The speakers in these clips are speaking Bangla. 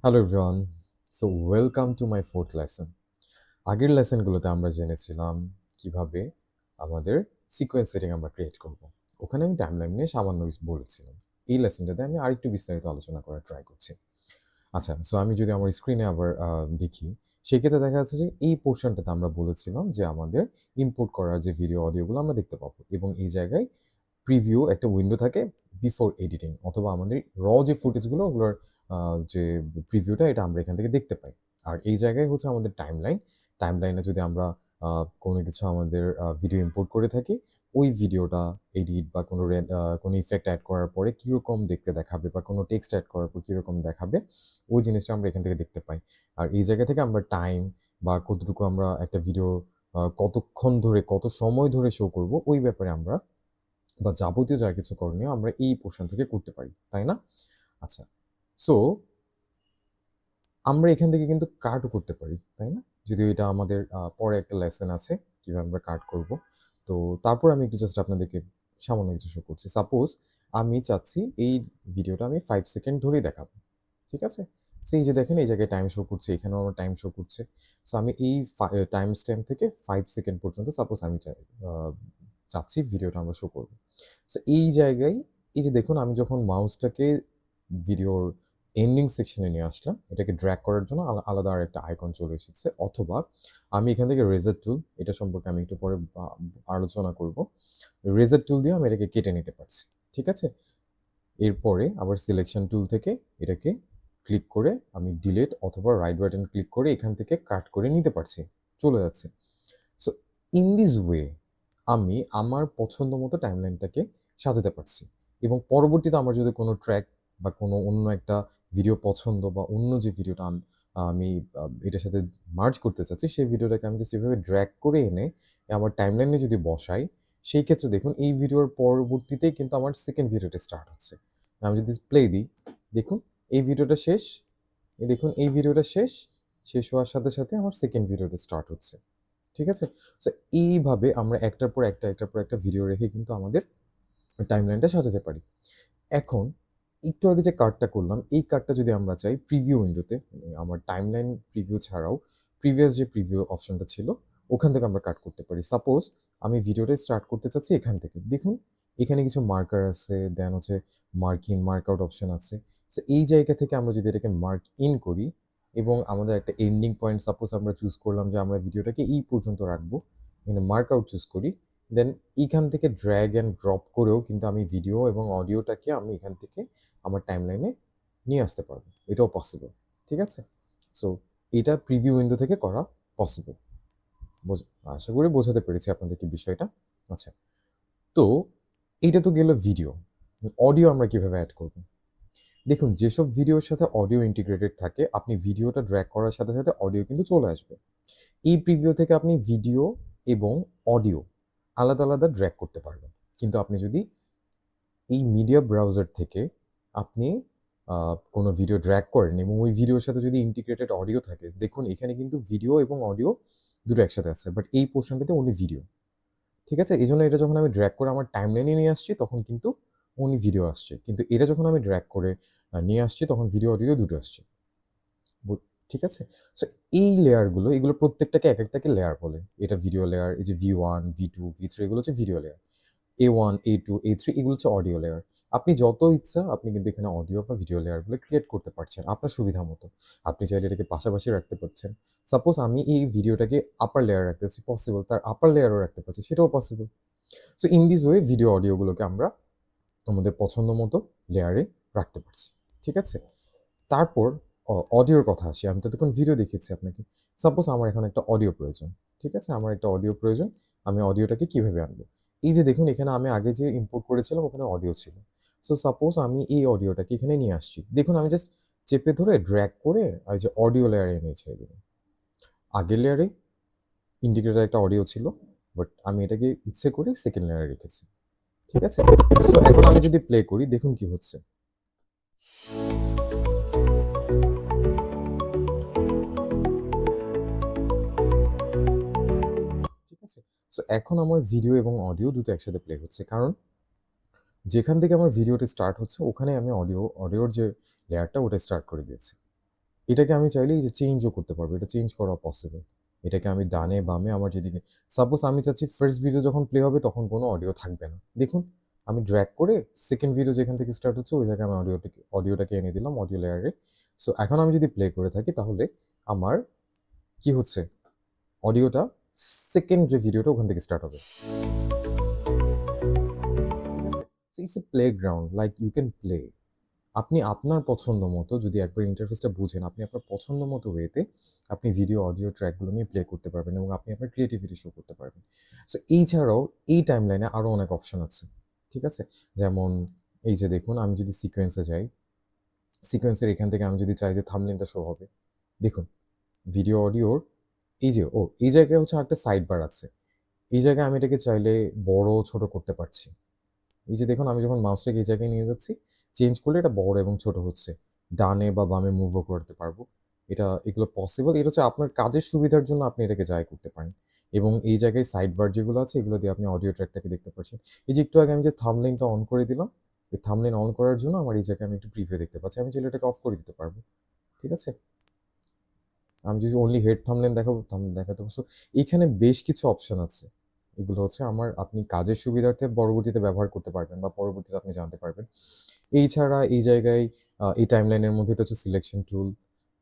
Hello everyone, so welcome to my fourth lesson. আগের লেসনগুলোতে আমরা জেনেছিলাম কিভাবে আমাদের সিকোয়েন্স সেটিং আমরা ক্রিয়েট করব। ওখানে আমি টাইমলাইন নিয়ে সামান্য বলেছিলাম। এই লেসনটাতে আমি আরেকটু বিস্তারিত আলোচনা করার ট্রাই করছি। আচ্ছা, সো আমি যদি আমার স্ক্রিনে আবার দেখি, সেক্ষেত্রে দেখা যাচ্ছে যে এই পোর্শনটাতে আমরা বলেছিলাম যে আমাদের ইম্পোর্ট করার যে ভিডিও অডিওগুলো আমরা দেখতে পাবো, এবং এই জায়গায় প্রিভিউ একটা উইন্ডো থাকে বিফোর এডিটিং, অথবা আমাদের যে ফুটেজগুলো ওগুলোর যে প্রিভিউটা এটা আমরা এখান থেকে দেখতে পাই। আর এই জায়গায় হচ্ছে আমাদের টাইমলাইনে যদি আমরা কোনো কিছু আমাদের ভিডিও ইম্পোর্ট করে থাকি, ওই ভিডিওটা এডিট বা কোনো ইফেক্ট অ্যাড করার পরে কীরকম দেখতে দেখাবে, বা কোনো টেক্সট অ্যাড করার পর কীরকম দেখাবে, ওই জিনিসটা আমরা এখান থেকে দেখতে পাই। আর এই জায়গা থেকে আমরা টাইম বা কতটুকু আমরা একটা ভিডিও কতক্ষণ ধরে কত সময় ধরে শো করব, ওই ব্যাপারে আমরা বা যাবতীয় যা কিছু করণীয় আমরা এই পোর্শন থেকে করতে পারি, তাই না? আচ্ছা, সো আমরা এখান থেকে কিন্তু কাটও করতে পারি, তাই না? যদিও এটা আমাদের পরে একটা লেসন আছে কিভাবে আমরা কাট করব। তো তারপর আমি একটু জাস্ট আপনাদেরকে সামান্য কিছু শো করছি। সাপোজ আমি চাচ্ছি এই ভিডিওটা আমি 5 সেকেন্ড ধরেই দেখাবো। ঠিক আছে? সো এই যে দেখেন, এই জায়গায় টাইম শো করছে, এখানেও আমার টাইম শো করছে। সো আমি এই টাইম স্ট্যাম্প থেকে 5 সেকেন্ড পর্যন্ত সাপোজ আমি চাচ্ছি ভিডিওটা আমরা শো করব। সো এই জায়গায় এই যে দেখুন, আমি যখন মাউসটাকে ভিডিওর এন্ডিং সেকশনে নিয়ে আসলাম, এটাকে ড্র্যাগ করার জন্য আলাদা আরেকটা আইকন চলে এসেছে। অথবা আমি এখান থেকে রেজার টুল, এটা সম্পর্কে আমি একটু পরে আলোচনা করব। রেজার টুল দিয়ে আমি এটাকে কেটে নিতে পারছি। ঠিক আছে? এরপরে আবার সিলেকশন টুল থেকে এটাকে ক্লিক করে আমি ডিলিট অথবা রাইট বাটন ক্লিক করে এখান থেকে কাট করে নিতে পারছি, চলে যাচ্ছে। সো ইন দিস ওয়ে আমি আমার পছন্দ মতো টাইমলাইনটাকে সাজাতে পারছি, এবং পরবর্তীতে আমার যদি কোনো ট্র্যাক বা কোনো অন্য একটা ভিডিও পছন্দ, বা অন্য যে ভিডিওটা আমি এটার সাথে মার্জ করতে চাচ্ছি, সেই ভিডিওটাকে আমি জাস্ট এভাবে ড্র্যাগ করে এনে আমার টাইমলাইনে যদি বসাই, সেই ক্ষেত্রে দেখুন এই ভিডিওর পরবর্তীতেই কিন্তু আমার সেকেন্ড ভিডিওটা স্টার্ট হচ্ছে। আমি যদি প্লে দিই, দেখুন এই ভিডিওটা শেষ, দেখুন এই ভিডিওটা শেষ হওয়ার সাথে সাথে আমার সেকেন্ড ভিডিওটা স্টার্ট হচ্ছে। ঠিক আছে? সো এইভাবে আমরা একটার পর একটা ভিডিও রেখে কিন্তু আমাদের টাইমলাইনটা সাজাতে পারি। এখন একটু আগে যে কাটটা করলাম, এই কাটটা যদি আমরা চাই প্রিভিউ উইন্ডোতে, মানে আমার টাইমলাইন প্রিভিউ ছাড়াও প্রিভিয়াস যে প্রিভিউ অপশনটা ছিল, ওখান থেকে আমরা কাট করতে পারি। সাপোজ আমি ভিডিওটা স্টার্ট করতে চাচ্ছি এখান থেকে। দেখুন এখানে কিছু মার্কার আছে, দেন হচ্ছে mark in, mark out option আছে। সো এই জায়গা থেকে আমরা যদি এটাকে মার্ক ইন করি, এবং আমাদের একটা এন্ডিং পয়েন্ট সাপোজ আমরা চুজ করলাম যে আমরা ভিডিওটাকে এই পর্যন্ত রাখবো, এখানে মার্ক আউট চুজ করি, দেন এইখান থেকে ড্র্যাগ অ্যান্ড ড্রপ করেও কিন্তু আমি ভিডিও এবং অডিওটাকে আমি এখান থেকে আমার টাইমলাইনে নিয়ে আসতে পারবো। এটাও পসিবল। ঠিক আছে? সো এটা প্রিভিউ উইন্ডো থেকে করা পসিবল। আশা করি বোঝাতে পেরেছি আপনাদেরকে বিষয়টা। আচ্ছা, তো এইটা তো গেল ভিডিও। অডিও আমরা কিভাবে অ্যাড করব? দেখুন, যেসব ভিডিওর সাথে অডিও ইন্টিগ্রেটেড থাকে, আপনি ভিডিওটা ড্র্যাগ করার সাথে সাথে অডিও কিন্তু চলে আসবে। এই প্রিভিউ থেকে আপনি ভিডিও এবং অডিও আলাদা আলাদা ড্র্যাগ করতে পারবেন। কিন্তু আপনি যদি এই মিডিয়া ব্রাউজার থেকে আপনি কোনো ভিডিও ড্র্যাগ করেন, এবং ওই ভিডিওর সাথে যদি ইন্টিগ্রেটেড অডিও থাকে, দেখুন এখানে কিন্তু ভিডিও এবং অডিও দুটো একসাথে আছে, বাট এই পোর্শনটাতে অনলি ভিডিও। ঠিক আছে? এই জন্য এটা যখন আমি ড্র্যাগ করে আমার টাইমলাইনে নিয়ে আসছি, তখন কিন্তু অনলি ভিডিও আসছে। কিন্তু এটা যখন আমি ড্র্যাগ করে নিয়ে আসছি, তখন ভিডিও অডিও দুটো আসছে। ঠিক আছে? সো এই লেয়ারগুলো, এগুলো প্রত্যেকটাকে একেকটাকে লেয়ার বলে। এটা ভিডিও লেয়ার, এই যে V1, V2, V3 এগুলো হচ্ছে video layer. A1, A2, A3 এগুলো হচ্ছে অডিও লেয়ার। আপনি যত ইচ্ছা আপনি কিন্তু এখানে অডিও বা ভিডিও লেয়ারগুলো ক্রিয়েট করতে পারছেন আপনার সুবিধা মতো। আপনি চাইলে এটাকে পাশাপাশি রাখতে পারছেন। সাপোজ আমি এই ভিডিওটাকে আপার লেয়ারে রাখতে চাচ্ছি, পসিবল। তার আপার লেয়ারও রাখতে পারছি, সেটাও possible. So in this way video অডিওগুলোকে আমরা আমাদের পছন্দ মতো লেয়ারে রাখতে পারছি। ঠিক আছে? তারপর অডিওর কথা আসি। আমি তো তখন ভিডিও দেখিয়েছি আপনাকে। সাপোজ আমার এখন একটা অডিও প্রয়োজন। ঠিক আছে? আমার একটা অডিও প্রয়োজন। আমি অডিওটাকে কিভাবে আনবো? এই যে দেখুন, এখানে আমি আগে যে ইম্পোর্ট করেছিলাম ওখানে অডিও ছিল। সো সাপোজ আমি এই অডিওটাকে এখানে নিয়ে আসছি। দেখুন আমি জাস্ট চেপে ধরে ড্র্যাগ করে এই যে অডিও লেয়ারে এনে ছেড়ে দিলাম। আগের লেয়ারে ইন্ডিকেটর একটা অডিও ছিল, বাট আমি এটাকে ইচ্ছে করে সেকেন্ড লেয়ারে রেখেছি। ঠিক আছে? সো এখন আমি যদি প্লে করি, দেখুন কি হচ্ছে। ঠিক আছে? সো এখন আমার ভিডিও এবং অডিও দুটো একসাথে প্লে হচ্ছে। কারণ যেখান থেকে আমার ভিডিওটা স্টার্ট হচ্ছে, ওখানে আমি অডিওর যে লেয়ারটা ওটা স্টার্ট করে দিয়েছি। এটাকে আমি চাইলে এই যে চেঞ্জও করতে পারবো, এটা চেঞ্জ করা পসিবল। এটাকে আমি ডানে বামে আমার যেদিকে, সাপোজ আমি চাচ্ছি ফার্স্ট ভিডিও যখন প্লে হবে তখন কোনো অডিও থাকবে না, দেখুন আমি ড্র্যাগ করে সেকেন্ড ভিডিও যেখান থেকে স্টার্ট হচ্ছে ওই জায়গায় আমি অডিওটাকে এনে দিলাম অডিও লেয়ারে। সো এখন আমি যদি প্লে করে থাকি তাহলে আমার কি হচ্ছে, অডিওটা সেকেন্ড যে ভিডিওটা ওখান থেকে স্টার্ট হবে, ঠিক আছে? So it's a playground, like you can play. আপনি আপনার পছন্দ মতো যদি একবার ইন্টারফেসটা বুঝেন, আপনি আপনার পছন্দ মতো ওয়েতে আপনি ভিডিও অডিও ট্র্যাকগুলো নিয়ে প্লে করতে পারবেন এবং আপনি আপনার ক্রিয়েটিভিটি শো করতে পারবেন। সো এই ছাড়াও এই টাইমলাইনে আরও অনেক অপশন আছে, ঠিক আছে? যেমন এই যে দেখুন, আমি যদি সিকোয়েন্সে যাই, সিকোয়েন্সের এখান থেকে আমি যদি চাই যে থাম্বনেইলটা শো হবে, দেখুন ভিডিও অডিওর এই যে এই জায়গায় হচ্ছে একটা সাইড বার আছে, এই জায়গায় আমি এটাকে চাইলে বড় ছোট করতে পারছি। এই যে দেখুন, আমি যখন মাউসটাকে এই জায়গায় নিয়ে যাচ্ছি, চেঞ্জ করলে এটা বড় এবং ছোট হচ্ছে, ডানে বা বামে মুভও করতে পারবো। এগুলো পসিবল। এটা হচ্ছে আপনার কাজের সুবিধার জন্য আপনি এটাকে যাই করতে পারেন। এবং এই জায়গায় সাইড বার যেগুলো আছে এগুলো দিয়ে আপনি অডিও ট্র্যাকটাকে দেখতে পাচ্ছেন। এই যে একটু আগে আমি যে থাম্বনেইলটা অন করে দিলাম, এই থাম্বনেইল অন করার জন্য আমার এই জায়গায় আমি একটু প্রিভিউ দেখতে পাচ্ছি, আমি চাইলে এটাকে অফ করে দিতে পারবো, ঠিক আছে? আমি যদি অনলি হেড থাম্বনেইল দেখাবো, থাম্বনেইল দেখাতে পারবো। সো এইখানে বেশ কিছু অপশন আছে, এগুলো হচ্ছে আপনি কাজের সুবিধার্থে পরবর্তীতে ব্যবহার করতে পারবেন বা পরবর্তীতে আপনি জানতে পারবেন। এই ছাড়া এই জায়গায় এই টাইমলাইনের মধ্যে এটা হচ্ছে সিলেকশন টুল,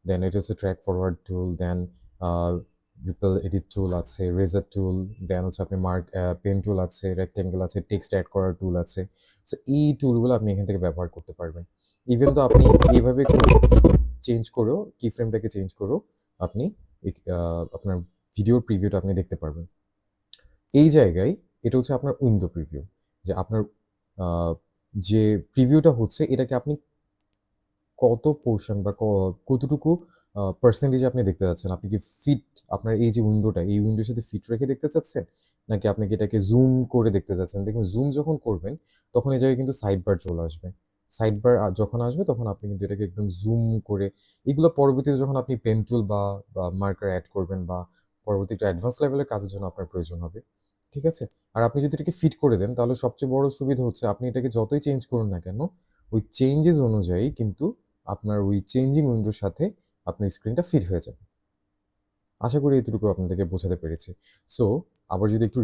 দেন এটা হচ্ছে ট্র্যাক ফরওয়ার্ড টুল, দেন রিপল এডিট টুল আছে, রেজার টুল, দেন হচ্ছে আপনি পেন টুল আছে, রেক্ট্যাঙ্গেল আছে, টেক্সট অ্যাড করার টুল আছে। সো এই টুলগুলো আপনি এখান থেকে ব্যবহার করতে পারবেন। ইভেন তো আপনি এইভাবে চেঞ্জ করেও, কি ফ্রেমটাকে চেঞ্জ করেও আপনি আপনার ভিডিওর প্রিভিউটা আপনি দেখতে পারবেন। এই জায়গায় এটা হচ্ছে আপনার উইন্ডো প্রিভিউ, যে আপনার আহ, যে প্রিভিউটা হচ্ছে এটাকে আপনি কত পোর্শন বা কতটুকু পার্সেন্টেজ আপনি দেখতে চাচ্ছেন, আপনি কি ফিট, আপনার এই যে উইন্ডোটা এই উইন্ডোর সাথে ফিট রেখে দেখতে চাচ্ছেন, নাকি আপনি কি এটাকে জুম করে দেখতে চাচ্ছেন? দেখুন জুম যখন করবেন তখন এই জায়গায় কিন্তু সাইড বার চলে আসবে, সাইড বার যখন আসবে তখন আপনি কিন্তু এটাকে একদম জুম করে, এগুলো পরবর্তীতে যখন আপনি পেন টুল বা মার্কার অ্যাড করবেন বা পরবর্তী একটু অ্যাডভান্স লেভেলের কাজের জন্য আপনার প্রয়োজন হবে, ঠিক আছে? আর আপনি যদি এটাকে ফিট করে দেন তাহলে সবচেয়ে বড় সুবিধা হচ্ছে আপনি এটাকে যতই চেঞ্জ করুন না কেন, ওই চেঞ্জেস অনুযায়ী কিন্তু আপনার ওই চেঞ্জিং উইন্ডোর সাথে আপনার স্ক্রিনটা ফিট হয়ে যাবে। আশা করি এতটুকু আপনাদেরকে বোঝাতে পেরেছি। সো আবার যদি একটু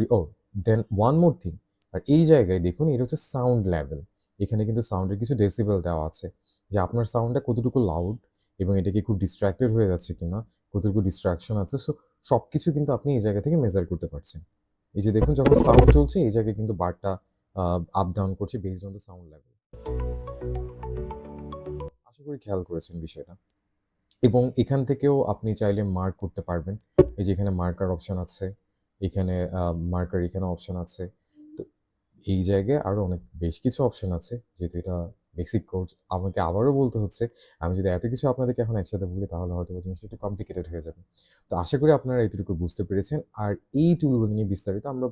দেন ওয়ান মোর থিং, আর এই জায়গায় দেখুন এটা হচ্ছে সাউন্ড লেভেল। এখানে কিন্তু সাউন্ডের কিছু ডেসিবেল দেওয়া আছে, যে আপনার সাউন্ডটা কতটুকু লাউড এবং এটা কি খুব ডিস্ট্রাক্টেড হয়ে যাচ্ছে কিনা, কতটুকু ডিস্ট্রাকশন আছে। সো সব কিছু কিন্তু আপনি এই জায়গা থেকে মেজার করতে পারছেন। এই যে দেখুন, যখন সাউন্ড চলছে এই জায়গায় কিন্তু বারটা আপ ডাউন করছে based on the sound level. আশা করি খেয়াল করেছেন বিষয়টা। এবং এখান থেকেও আপনি চাইলে মার্ক করতে পারবেন। এই যে এখানে মার্কার অপশন আছে, এখানে মার্কার এখানে অপশন আছে। তো এই জায়গায় আরও অনেক বেশ কিছু অপশন আছে, যেহেতু এটা বেসিক কোর্স আমাকে আবারও বলতে হচ্ছে। আমি যদি এত কিছু আপনাদেরকে এখন একসাথে বলি তাহলে হয়তো জিনিসটা একটু কমপ্লিকেটেড হয়ে যাবে। তো আশা করি আপনারা এতটুকু বুঝতে পেরেছেন। আর এই টুলগুলো নিয়ে বিস্তারিত আমরা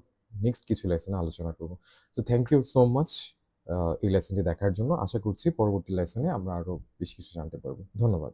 নেক্সট কিছু লেসনে আলোচনা করব। তো থ্যাংক ইউ সো মাচ এই লেসনটি দেখার জন্য। আশা করছি পরবর্তী লেসনে আমরা আরও বেশ কিছু জানতে পারবো। ধন্যবাদ।